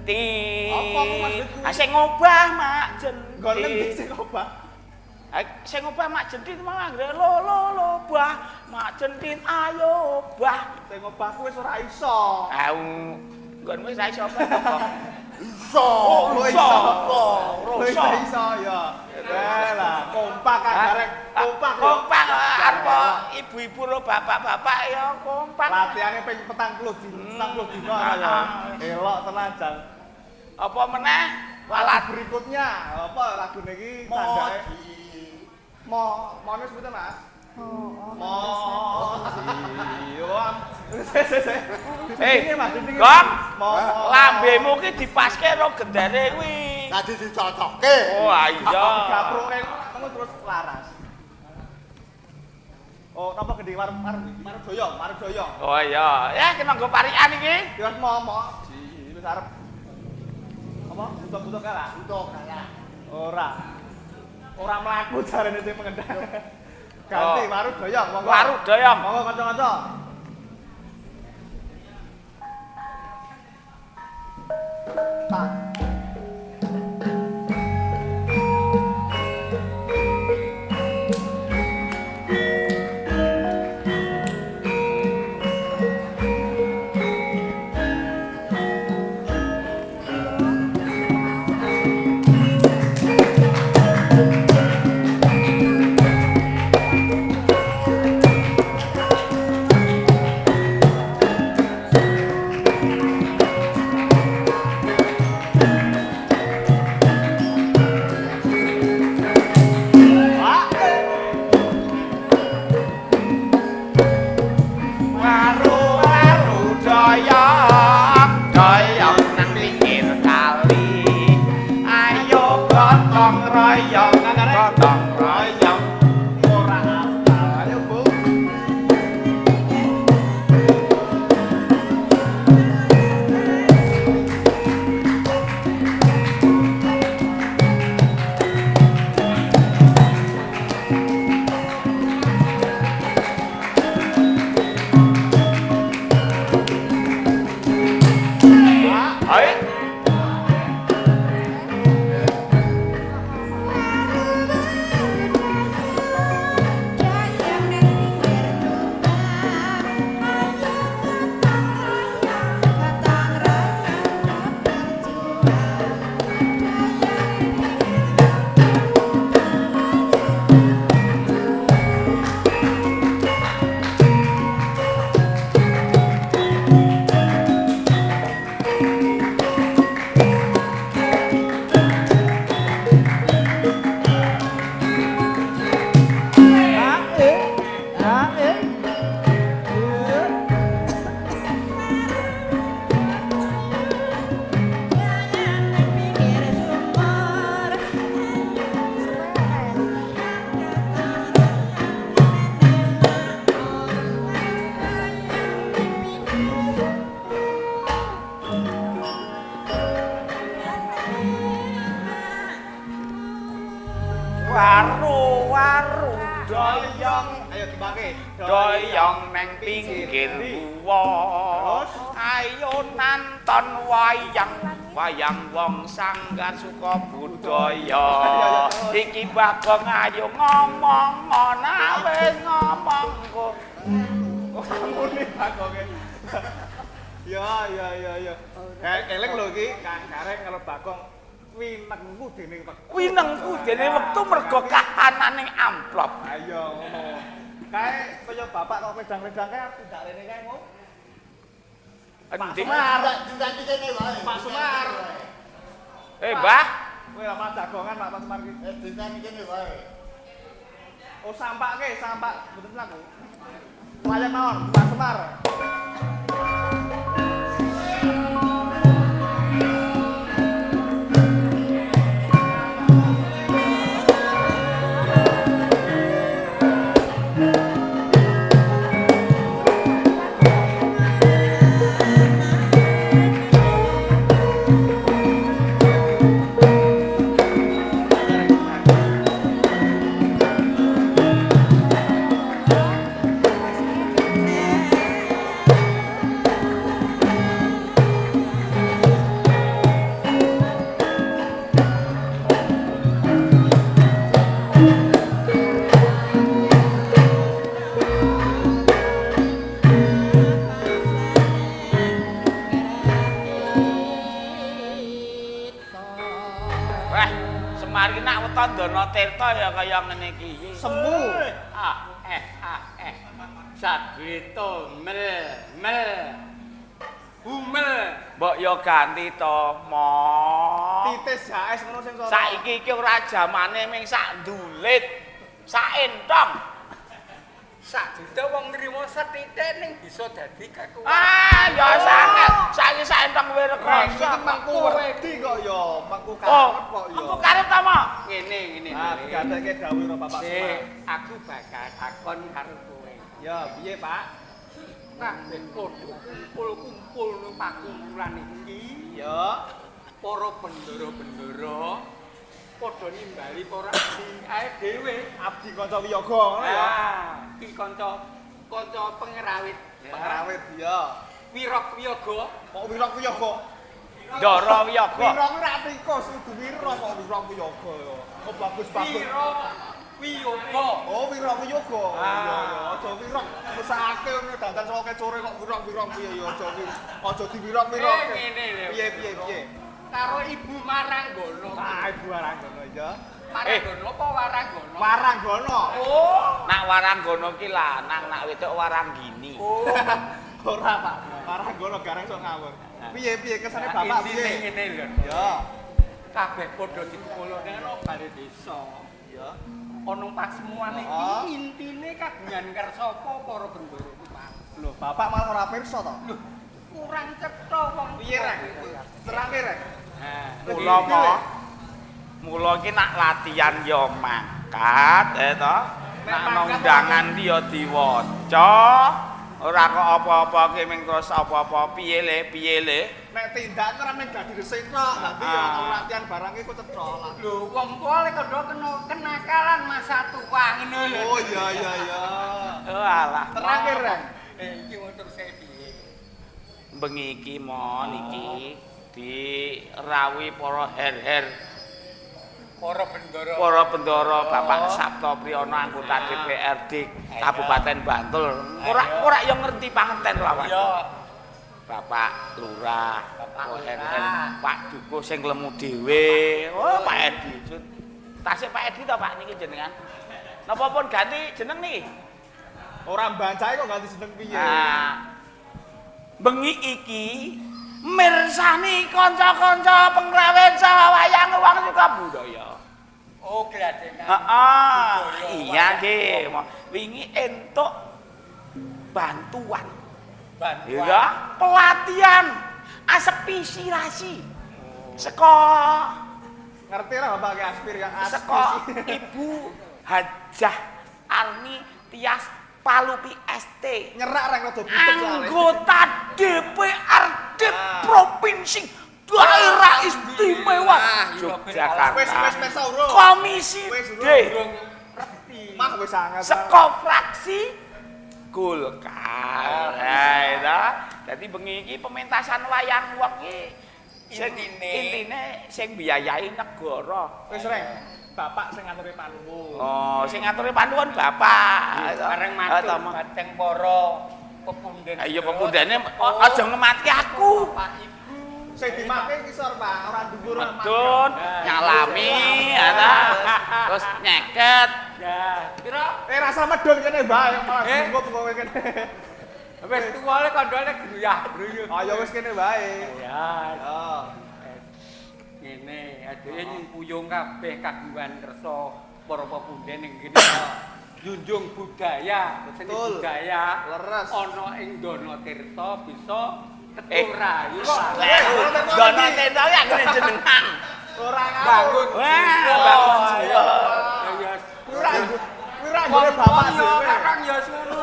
Jentin. Apa aku maksudku? Sing ngobah Mak Jentin. Nggon ngendi sing obah? Sing ngobah Mak Jentin mau anggere lo bah Mak Jentin ayo bah. Sing obah ku wis ora iso. Au nggon wis ra iso apa. Iso. Oh iso. Iso iso ya. Lah kompak kan bareng kompak. Kompak arep ibu-ibu lo bapak-bapak ya kompak. Latihane ping 40 dino ya. Elok tenan Jang. Apa meneh? Lagu berikutnya apa lagune iki tandake? Mono sebutan Mas? Gong, lambemu ki dipaske karo gendere kuwi. Tadi dicocokke. Oh, iya. Gapruke ngono terus laras. Oh, napa gede warung doyong. Oh iya, ya kena nggo parikan iki. Ya wis momo. Wis arep apa? Butuh-butuh kalah. Ora mlaku jarene sing pengendang. Ganti warung doyong, monggo. Warung doyong. Monggo kanca-kanca. Tak. Waru doyong, ayo dibake. doyong neng pinggir guwa. Ayo nonton wayang wong sanggar suka budaya. Iki Bagong ayo ngomong ana wis ngomong kok. Ngene Bagonge. Ya. Eling lho iki Kang Gareng karo Bagong winengku dene wektu. Winengku dene wektu mergo kahananing amplop. Ayo ngono. Kae kaya bapak kok wedang-wedang kae tindak rene kae mau. Pak Sumar, Diganti kene wae. Pak Sumar. Mbah, Kowe ora malah jagongan Pak Sumar iki. Diganti kene wae. Oh sampak mboten laku. Wayang mawon Pak Sumar. Dono Tirta ya kaya ngene iki. Semu. Sabito mel. Umel. Mbok yo ganti to, Mo. Titis jaes ngono sing sono. Saiki iki ora jamane ming sak ndulit. Sak entong. Sak juta wong nrimo sethithik ning bisa dadi kakuwat. Ya sanget. Saiki sak entong kuwi rekoso. Iki mangku wedi kok ya, mangku karep kok ya. Mangku karep ta, Mo? Ngene. Ah, digatekke dawuh karo Bapak Semar. Aku bakal takon karo kowe. Ya, piye, Pak? Kabeh padha kumpul nang pakumpulan iki. Ya. Para bendara-bendara padha nimbali para abdi ae dhewe. Abdi kanca wiyaga ngono ya. Iki kanca pengerawit. Pengrawit ya. Wirok wiyaga. Kok wirok wiyaga? Ndara wiyaga. Wirok ora tikus, kudu wiro kok wirok wiyaga ya. Oh bagus. Wirok wiyaga. Oh wirok wiyaga. Ah. Ya ya, aja wirok mesake ngono dandan saka kecore kok wirok piye ya aja aja diwirok-wirok. Ngene lho. Piye. Karo Ibu Maranggono. Ah, Ibu Waranggono ya. Maranggono apa Waranggono? Waranggono. Oh. Nak Waranggono ki lanang, nak wedok Waranggini. Oh. Ora, Pak. Waranggono gareng sok ngawur. Piye kesane Bapak piye? Ngene lho. Ya. Kabeh padha dikumpulne ana balai desa. Ya. Ana pasemuane iki intine kagungan kersa apa para bendara ku, Pak? Lho, Bapak malah ora pirsa to? Lho, kurang cetha wong. Piye rek? Terangke rek. Mula iki nak latihan ya mangkat, to. Nak undangan dia diwaca, ora kok apa-apa ki ming terus apa-apa piye le. Nek tindak ora ning dadi resik tok, dadi ya latihan barang iku cetha lah. Lho, wong tuwa lek kena kenakalan masa tua ngene lho. Oh iya. Oh alah. Terangke rek. Iki motor saya piye? Bengi iki mon iki dirawi para her-her Para bendara Bapak Sabto Priyono anggota DPRD Kabupaten Bantul. Ora yo ngerti pangenten lawan. Ya. Bapak Lurah, Bapak Her-her, Pak Dukuh sing lemu dhewe. Oh, Pak Edi. Tasih Pak Edi to Pak niki jenengan. Napa pun ganti jeneng niki? Ora mbancake kok ganti jeneng piye? Bengi iki mirsani kanca-kanca pengrawit saha wayang wong Sukabudaya. Oh, gladengan. Iya nggih. Wingi entuk bantuan. Ya, pelatihan aspirasi. Saka Ngerti ra Bapak aspir yang saka Ibu Hajah Arni Tias Palupi ST. Nyerak rek rada butek soalé. Anggota DPRD Provinsi Daerah Istimewa Yogyakarta. Wis saurung. Komisi D. Mah wis sangat. Saka fraksi Golkar. Dadi bengi iki pementasan wayang wong iki intine sing biayai negara. Wis rek. Bapak sing ngaturi panuwun. Oh, sing ngaturi panuwun Bapak. Bareng matur bateng para pepundhen. Ayo pepundhene aja ngemati aku. Pak Ibu. Sing dimake ngisor, Pak, ora dhuwur. Medun, nyalami, terus nyeket. Ya, kira Rasa medun kene bae malah bungkuk kowe kene. wis tuwa kandhane gruyah-gruyuh. Ah ya wis kene bae. Ya. Ya. Ngene, adeke nyumpuyung kabeh kagungan kersa para pepundhen ning kene. Junjung budaya, seni Betul. budaya. Leres. Ana ing Dana Tirta bisa keturayu. Dono Tirta ya ngene jenengan. Ora Bangun. Wah, bangun jiwa. Ya, Wira ngene bapak yo dhewe. karang ya ngono.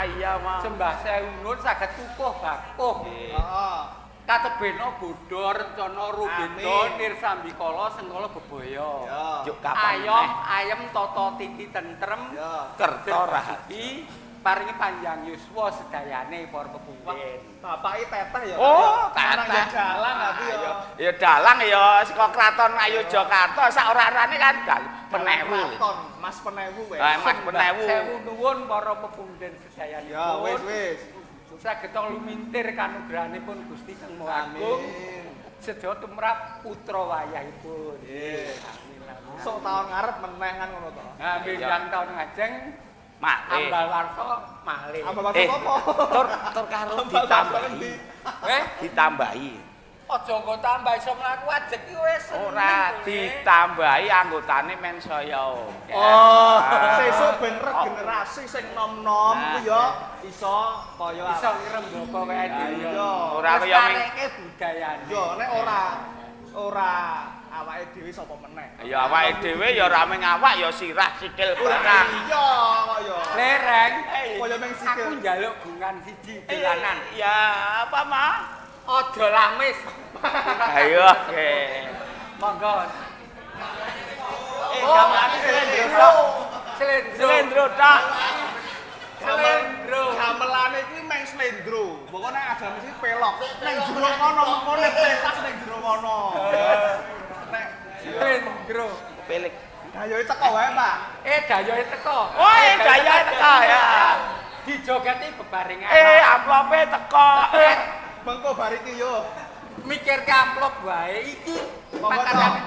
Iya, Mas. Sembah sewu nun saged kukuh bakuh. Heeh. Katebena bodho rencana rubindo Amin. nirsambikala sengkala bebaya. Ya. Juk kapan Ayom ayem tata titi tentrem Ya. kerta rahati. paringi panjang yuswa sedayane para pepundhen. Bapake teteh ya. Oh, teteh. teteh. Jalan tapi ya. Ya dalang ya saka kraton Ngayogyakarta sak orane kan penewu. Kraton, Mas Penewu wis. Mas Penewu. Sewu nuwun para pepundhen sedayanipun. Ya wis. Saged lumintir kanugrahanipun Gusti Kang Maha Agung. Amin. Sedaya tumrap putra wayahipun. Nggih. Amin. Sok tahun ngarep meneh kan ngono to. Nah, bidang tahun ngajeng Mak, ambal warsa malih. Apa maksud apa? tur karo ditambahi. Ditambahi. Aja engko tambah iso mlaku ajeg iki wis. Ora ditambahi anggotane men saya. Oh, sesuk ben regenerasi sing nom-nom ku ya iso kaya Iso ngrembaka wae dhewe. Iya. Ora kaya Lestarikke budayane. Yo nek ora awake dhewe sapa meneh. Ya awake dhewe ya ora mung awak ya sirah sikil barang. Iya kok yo. Lereng, Kaya meng aku sikil. njaluk gungan siji dolanan. Ya apa mah? Aja lamis. Ayo oke. Monggo. Gamane slendro. Slendro tak. Slendro. Gamelane iki meng slendro. Pokoke ada mesti pelok. Ning jero kono mengkone pentas ning jero kono. Nek Slendro. Pelik. dayoe teko wae, Pak. Dayoe teko. Oh, dayoe teko ya. Dijogeti bebarengan. Amplope teko. Mengko bar iki yo. Mikirke amplop wae iki Monggo pakarane.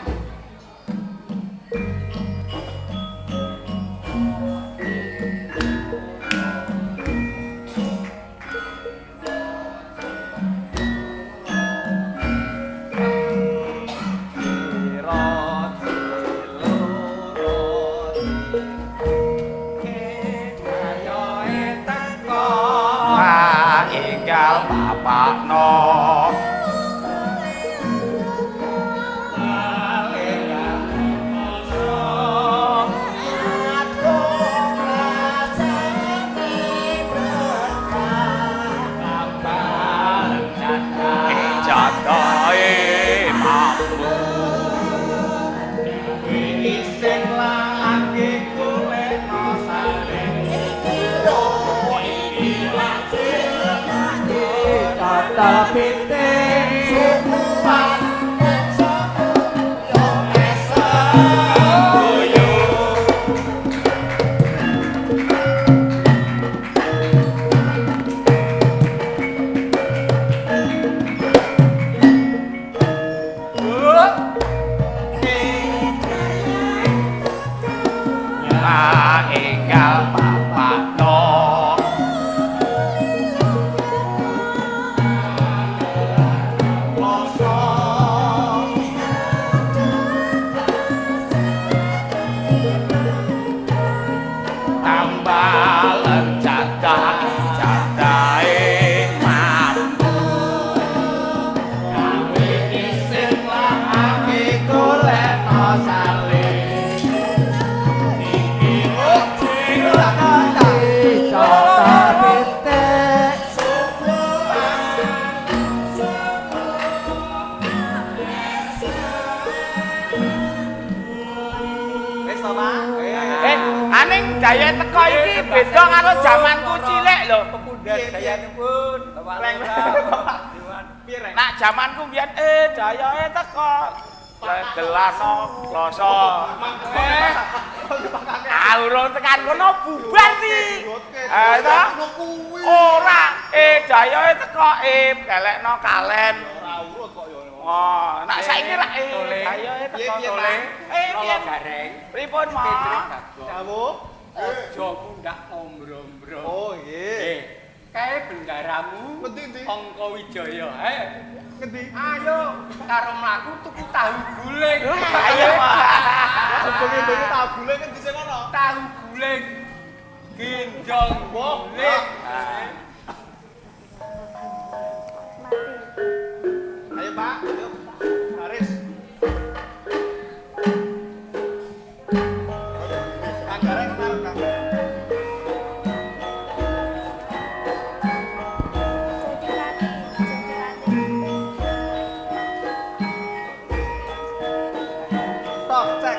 Bapakno tapi sukupan daya teko iki beda karo jamanku cilik lho. Pepundhen dayanipun Bapak Lurah. Piye rek? Nak jamanku mbiyen dayae teko. Gelano kloso. Urung tekan kono bubar iki. To? Ora, dayae teko kelekno kalen. Ora urut kok yo. Oh, nak saiki rak dayae teko Piye, Lolo gareng. Pripun, Mas? Dawuh. Aja mundak ombro-ombro. Oh, nggih. Kae bendaramu Endi? Angka Wijaya. Ngendi? Ayo karo mlaku tuku tahu guling. Ayo, Mas. Bengi-bengi tabule ngendi sing ono? Tahu guling. Ginjong guling. Ayo, Pak. Ayo. Haris. Kang Gareng ngarep, Kang. Stop, cek.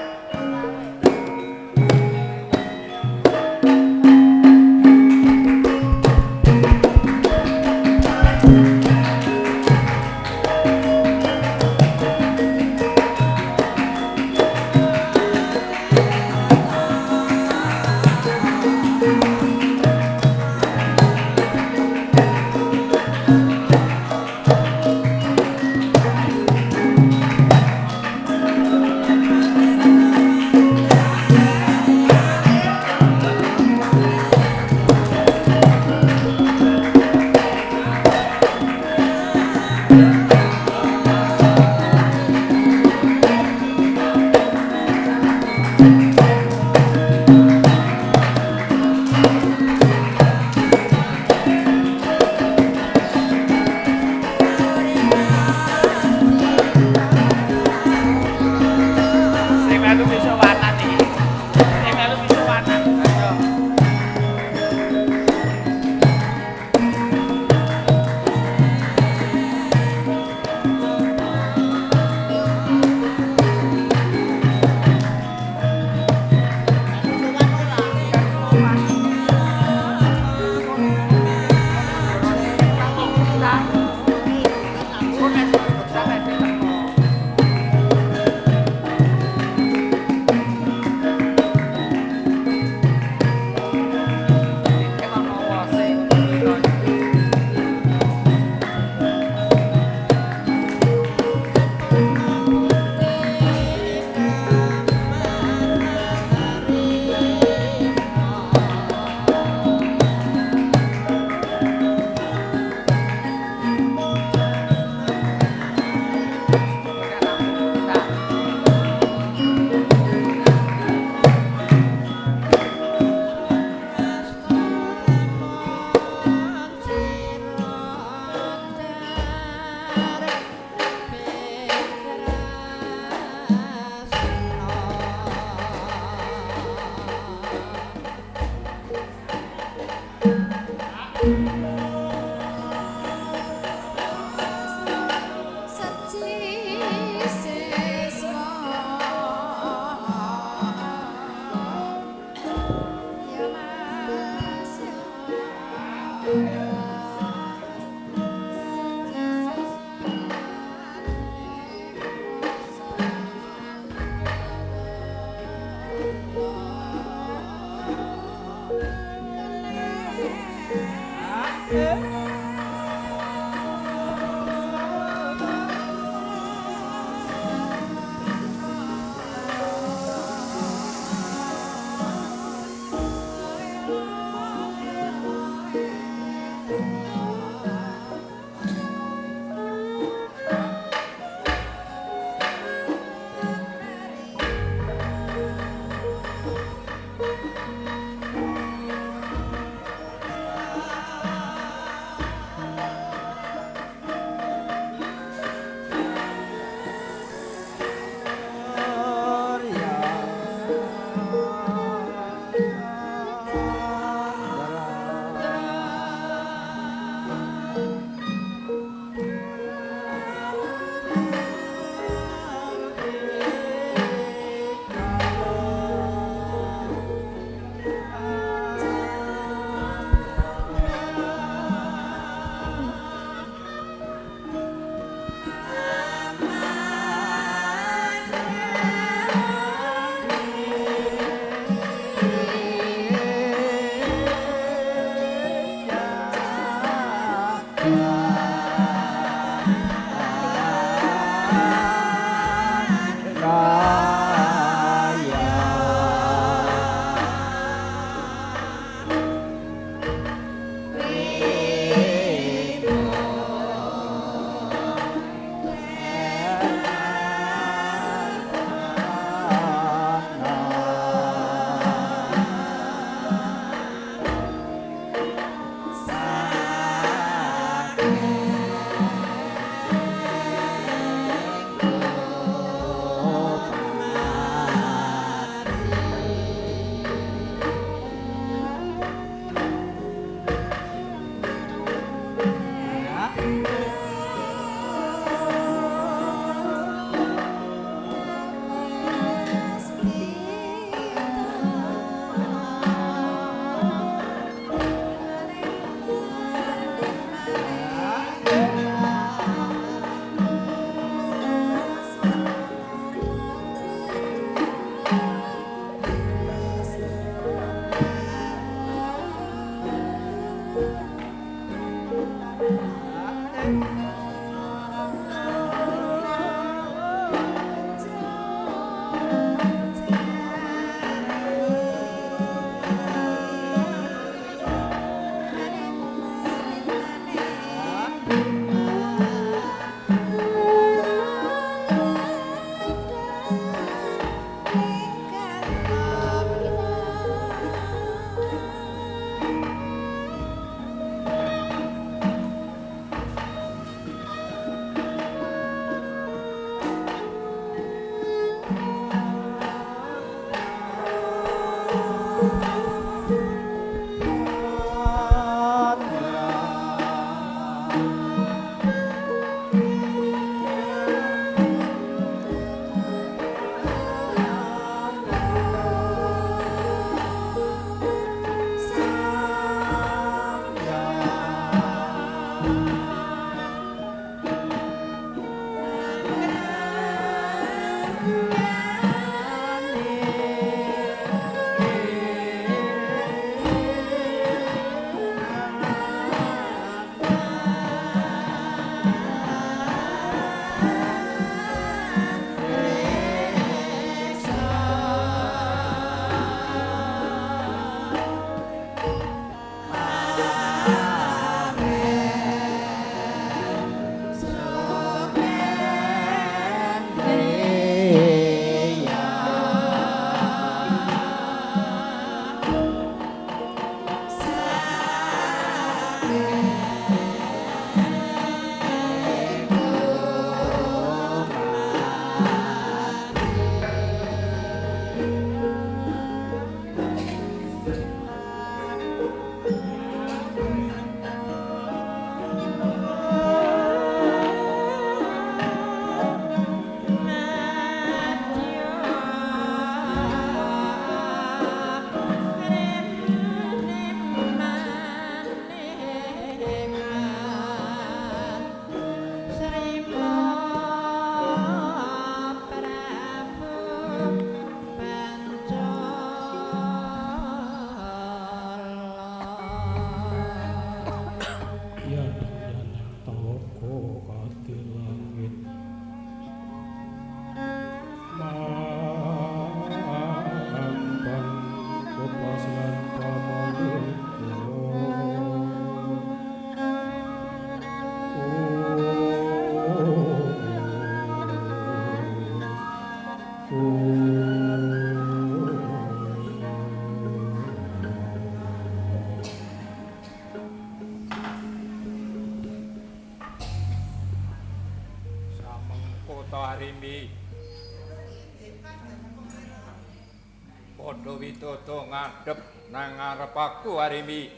Padha witoto ngadhep nang ngarep aku Arimi.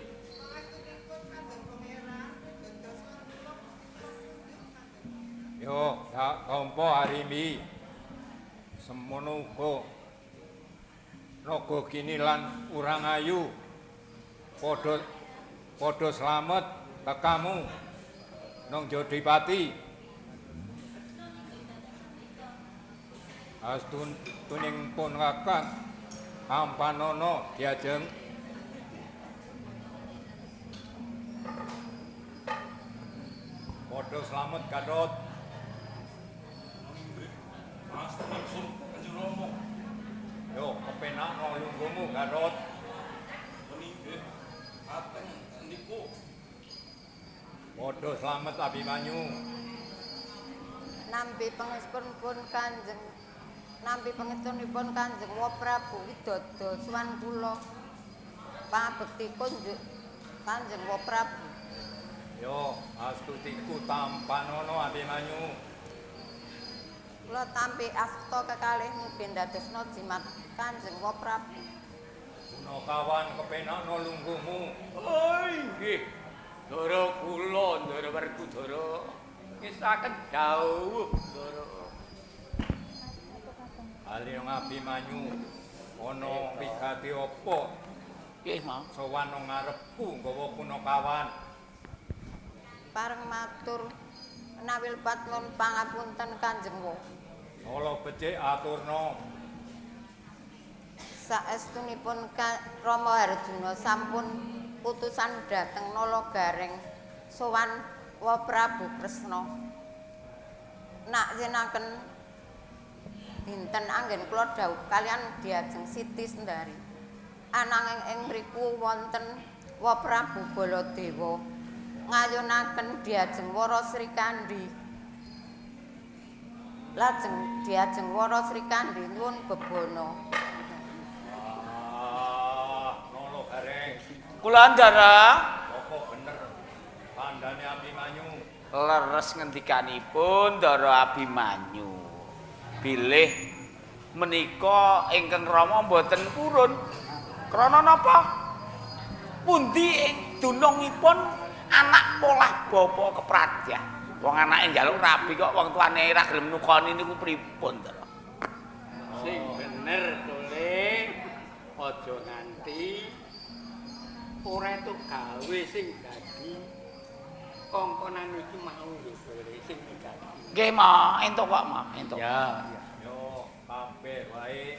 Yo, tak tampa Arimi. Semono uga Naga Kini lan Urangayu padha slamet tekamu nang Jodipati. Astun tuning pun kakang Ampanono diajeng padha slamet Gatot. Mas langsung Kanjeng Rama. Yo kepenakno lungguhmu Gatot. Meninggih kateng niku. Padha slamet Abimanyu. Nampi pangestunipun Kanjeng Prabu Widodo suwan kula pangabekti kunjuk Kanjeng Prabu. Yo astutiku Tampanono Abimanyu. Kula tampi asta kekalih mugi ndadosna jimat Kanjeng Prabu. Punakawan kepenakno lungguhmu. Oh inggih. Dara kula Ndara Werkudara ngisaken dawuh Ndara. Aliyong Abimanyu ana wigati apa? Nggih, Mas. Sowan nang ngarepku nggawa Punakawan. Pareng matur menawi lepat nuwun pangapunten Kanjeng Wa. Kala becik aturna. Saestunipun Rama Harjuna sampun utusan dhateng Nalagareng sowan Wa Prabu Kresna. Nak jenaken dinten anggen kula dawuh kalian diajeng Siti Sendari. Ananging ing mriku wonten Wa Prabu Baladewa ngayunaken diajeng Wara Srikandhi. Lajeng diajeng Wara Srikandhi nyuwun bebana. Nalagareng. Kula Ndara Apa bener kandhane Abimanyu? leres ngendikanipun Ndara Abimanyu. Bilih menika ingkang Rama mboten purun. Krana napa? Pundi ing dunungipun anak polah bapa kepraja. Wong anake njaluk rabi kok wong tuane ora gelem nukoni niku pripun, Ndara? Sing bener tole aja nganti ora entuk gawe sing dadi kongkonan iki mau nggih tole sing dadi. Nggih, Ma, entuk kok, Ma, entuk. Ya. Yo kabeh wae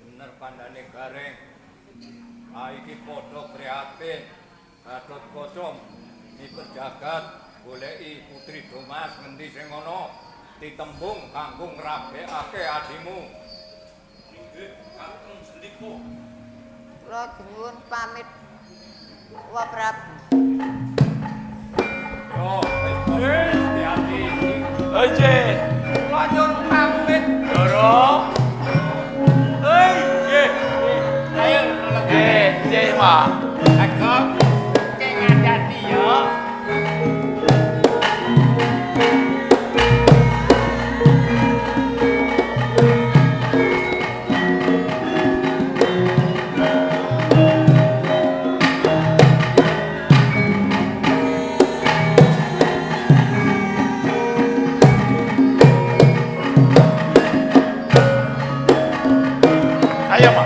bener kandhane Gareng. Iki padha prihatin. Gatot Kaca mikir jagat goleki Putri Domas ngendi sing ana ditembung kanggo ngrabekake adimu. Inggih, Kakang Sendika. Kula nyuwun pamit Wa Prabu. Yo, wis hati-hati. Oje. Kula nyuwun pamit. Ndara. Nggih. Ayo Nggih, Ma. Agak kek ngandati ya. Ayo, Ma.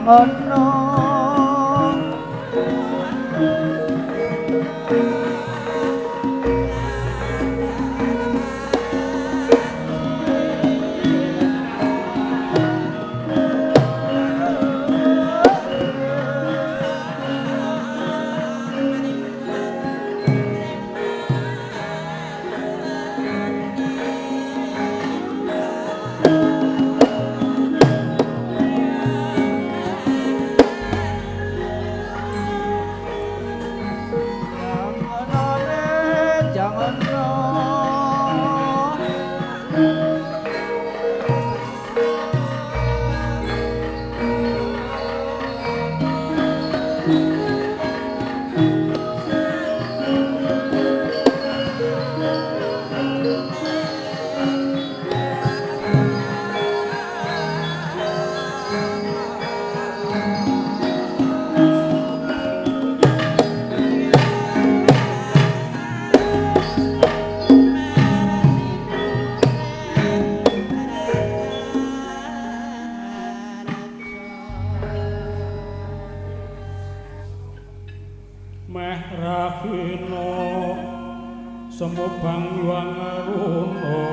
jangono meh rahina semubang yuang runo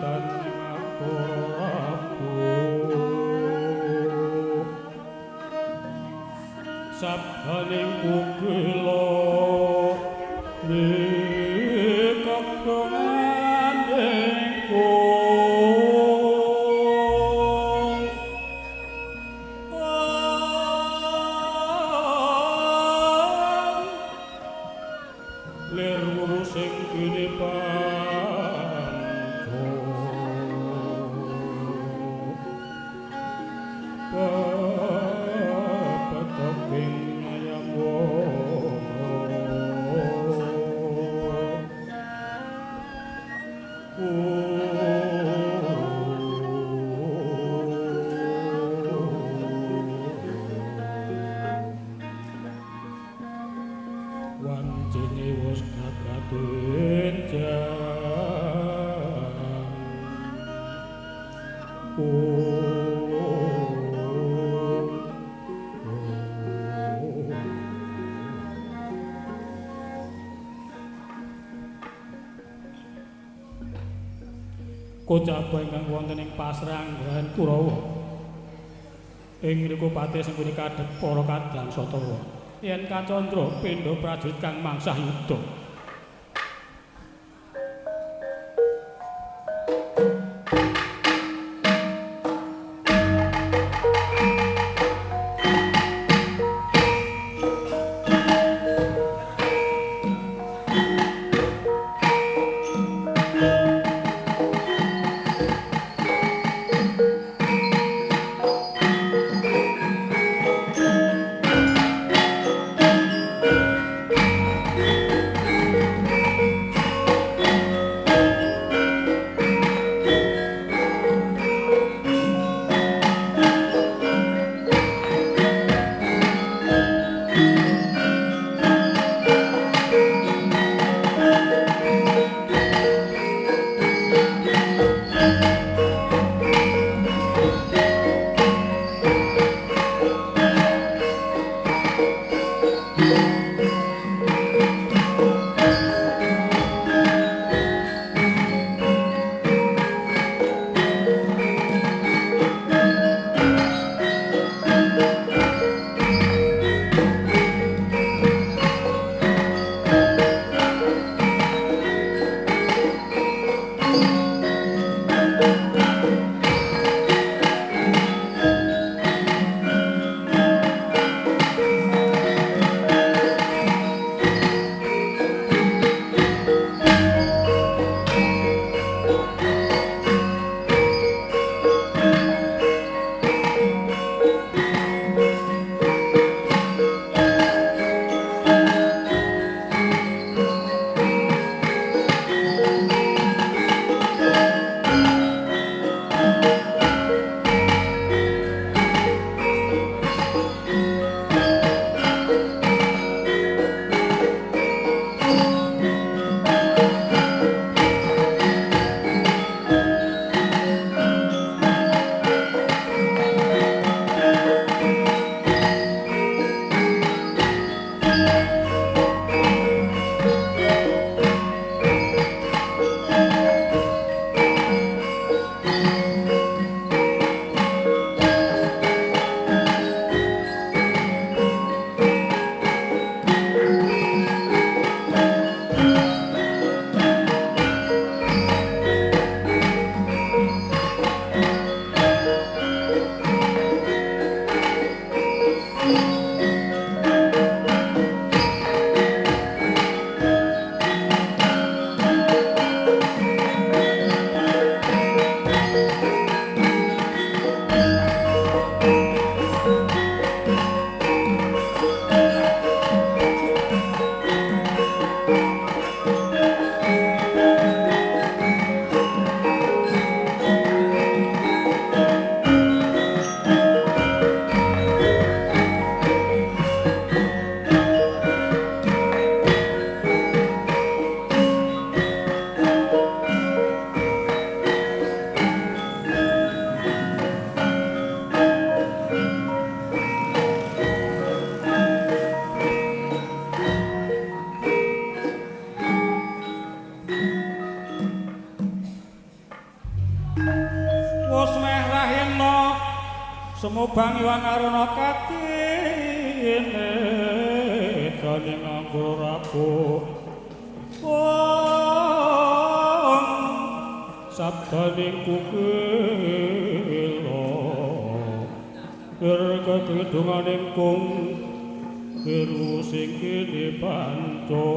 katin ngapuraku sabdaning kukila nikakdongan engko sing kene panco papatoping ayam wancine wis kakadenjan Kocapa ingkang wonten ing pasranggan Kurawa ing mriku patih sing punika kadhep para kadang Satawa yen Kacandra pindha prajurit kang mangsah yuda Semubang iwang aruna katine jane nganggo rapuh wong sabdaning kukila kekidunganing kung biru sing kene panca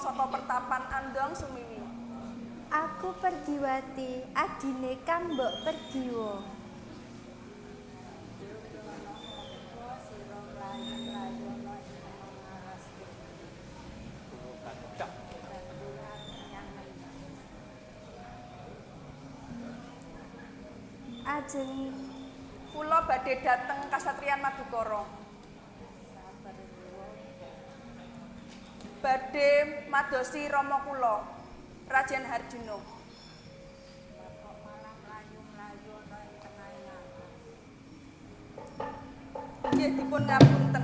saka pertapan Andong Sumiwi. Aku Pergiwati, adine kang mbok Pergiwa. Ajeng kula badhe dhateng Kasatriyan Madukara. Badhe madosi rama kula, Raden Harjuna. Nggih dipun ngapunten.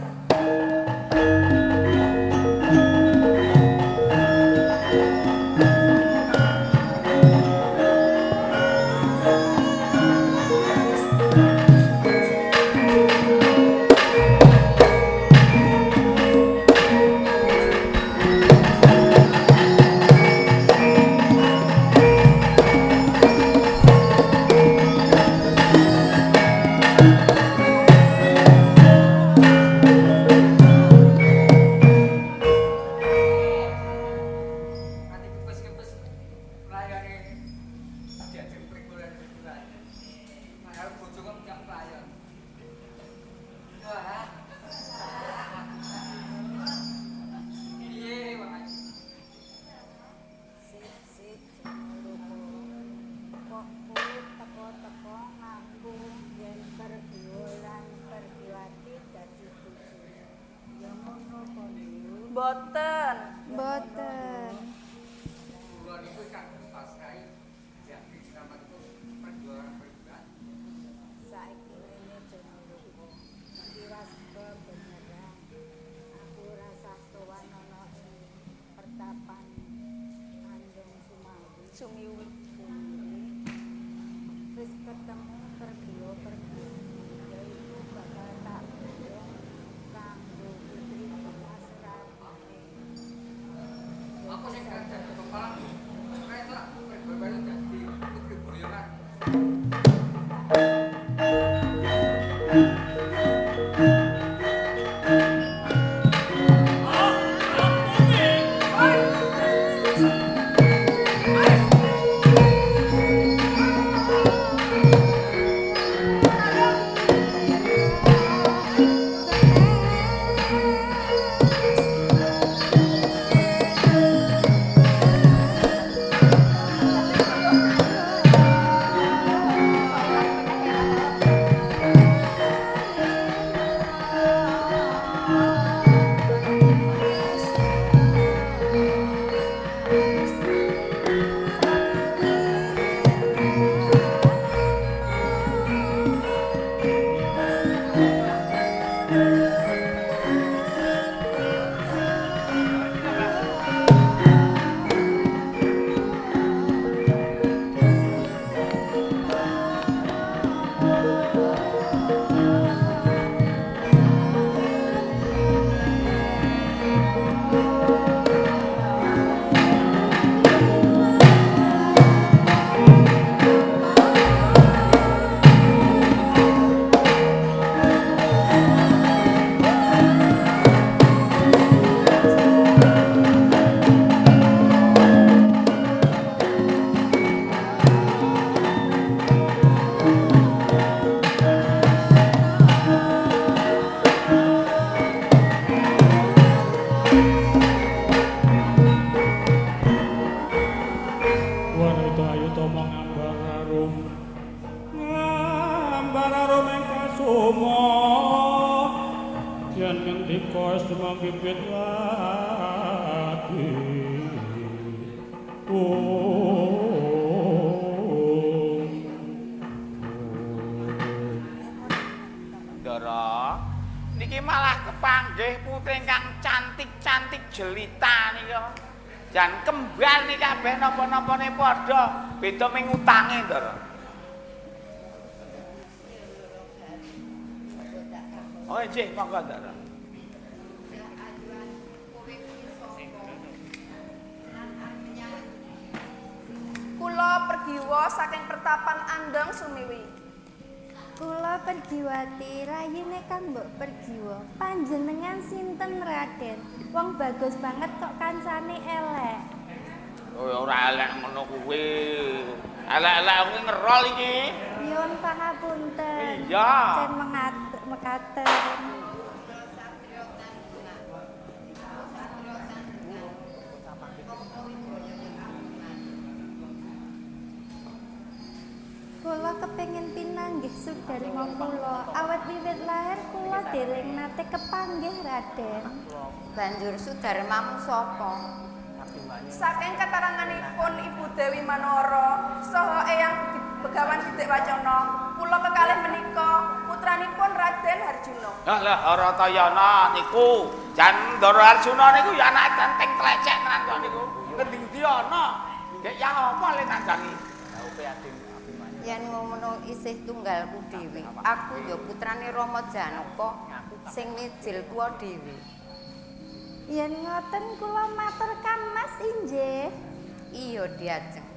Boten. Boten. Kula niku kan paskai jadi selamat itu perjuangan berbulan. Saiki rene jenengku. Kira sebab beneran. Aku rasa sowan ana ing pertapan Andong Sumiwi. Wis ketemu pergiwa yaitu bakal tak undang kanggo putri kelas Aku sing kerja di kepala, saya tak berbaru jadi putri Boyonan. Ayo wanita ayu tama ngambar arum ing kasuma yen ngendika semang bibit lagi Ndara niki malah kepanggih putri ingkang cantik-cantik jelita nika. Jan kembar niki kabeh napa-napane padha, beda ming utange, Ndara. Oh, nggih, monggo, Ndara. Kula pergiwa saking pertapan Andong Sumiwi. Kula Pergiwati rayine kang mbok pergiwa. Panjenengan sinten Raden? Wong bagus banget kok kancane elek. Oh, ora elek ngono kuwi. Elek-elek kuwi ngerol iki. Nyuwun pangapunten. Iya. Cen mekaten. Kula kepengin pinanggih sudarma kula. Awit wiwit lair kula dereng nate kepanggih Raden. Banjur sudarmamu sapa? Saking keteranganipun Ibu Dewi Manora saha Eyang Begawan Didik Wacana, kula kekalih menika putranipun Raden Harjuna. Lah Haratayana niku jan Ndara Arjuna niku ya anak ganteng klecek tenan kok niku. Ngending ndi ana? Nggih ya apa le kandhani? Yen ngono isih tunggalku dhewe. Aku ya putrane Rama Janaka sing mijil kuwa dhewe. Yen ngoten kula matur Mas inggih. Iya, Diajeng.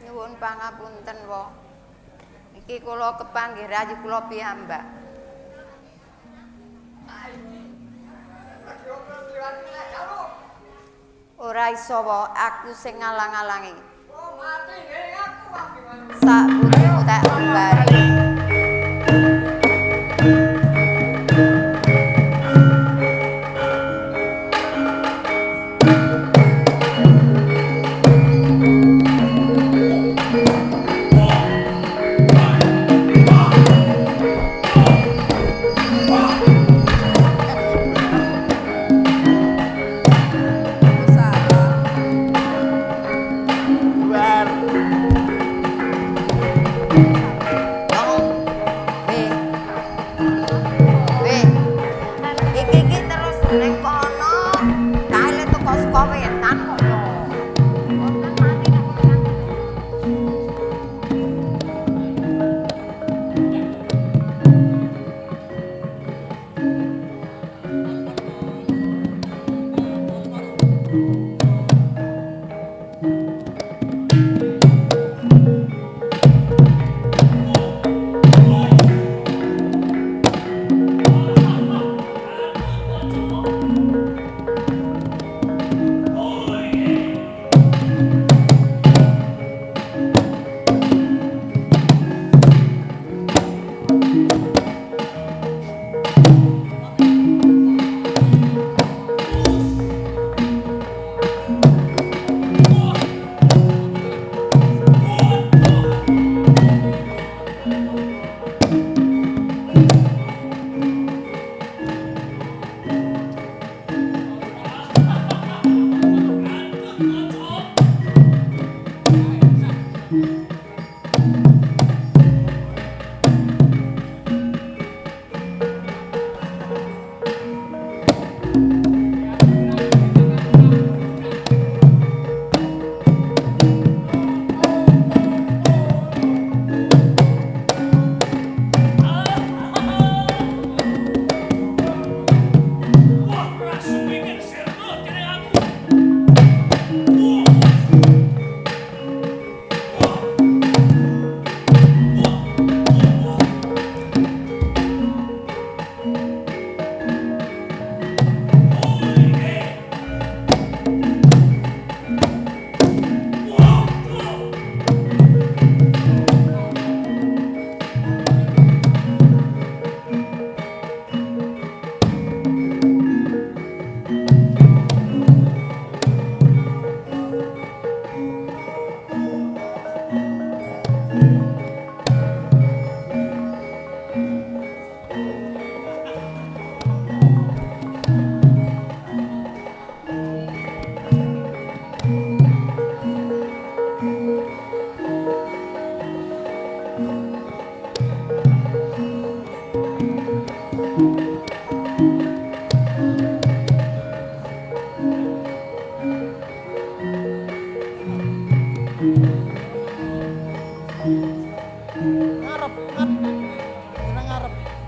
Nyuwun pangapunten wa. Iki kula kepanggih rayi kula piyambak. Ora iso wa aku sing ngalang-alangi. Sak putihku tak kembari.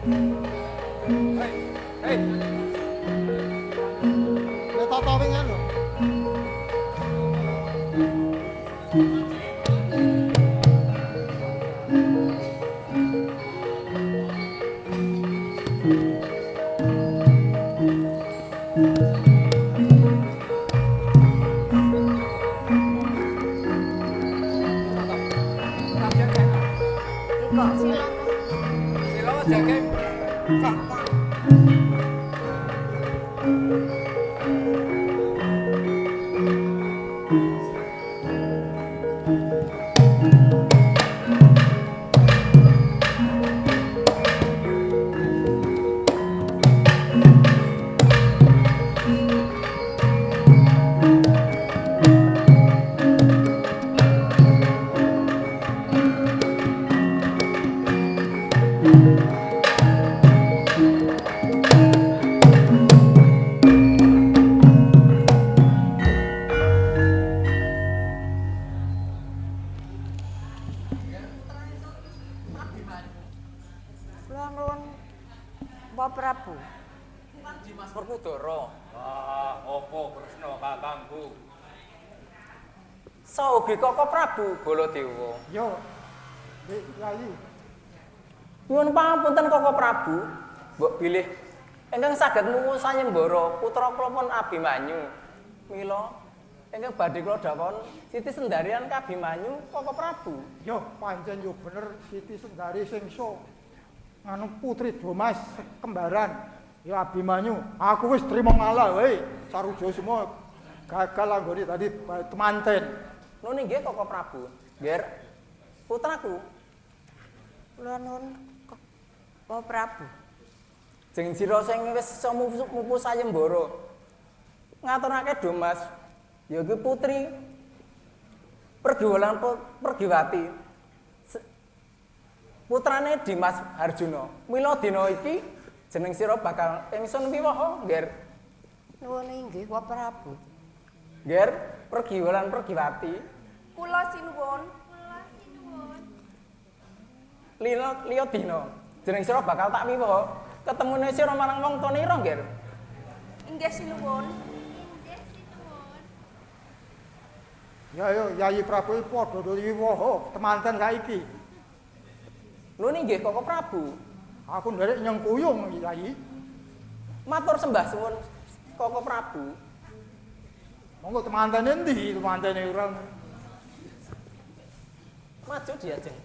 Hei. Nek tata wingan lho. Kok sila Sila jengking. kula nuwun Pak Prabu. Werkudara. Wah, apa Kresna kakangku? Saugi Koko Prabu Baladewa. Yo. Dik Yayi. Nyuwun pangapunten Koko Prabu, mbok bilih ingkang saged muwu sayembara putra kula Abimanyu. Mila ingkang badhe kula dakon Siti Sendarian Kabimanyu Koko Prabu. Yo, pancen yo bener Siti Sendari singso. Anu putri Domas kembaran. Ya Abimanyu, aku wis trima ngalah wae. Saruja semua gagal anggone tadi temanten. Nun inggih Koko Prabu. Nggih, putraku. Kula nuwun Pak Prabu. Jeng sira sing wis iso mupu sayembara. Ngaturake Domas, ya iku putri Pergiwalan Pergiwati. Putrane Dimas Harjuna. Mila dina iki jeneng sira bakal ingsun wiwaha, nggih. Nuwun inggih Pak Prabu. Nggih, Pergiwalan Pergiwati. Kula sinuwun. Liya dina jeneng sira bakal tak wiwaha. Ketemune sira marang wong tuanira, nggih. Inggih sinuwun. Ya yo Yayi Prabu padha wiwaha temanten saiki. Lho nggih Koko Prabu. Aku nderek nyengkuyung Yayi. Matur sembah suwun Koko Prabu. Monggo temantene endi? Temantene ora. Maju diajeng.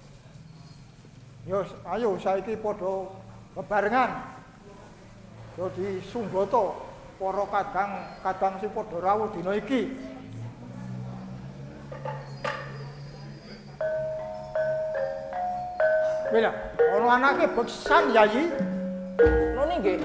Yo ayo saiki padha bebarengan. Yo disunggata para kadang sing padha rawuh dina iki. Bela, ono anake beksan Yayi. Nuni nggih.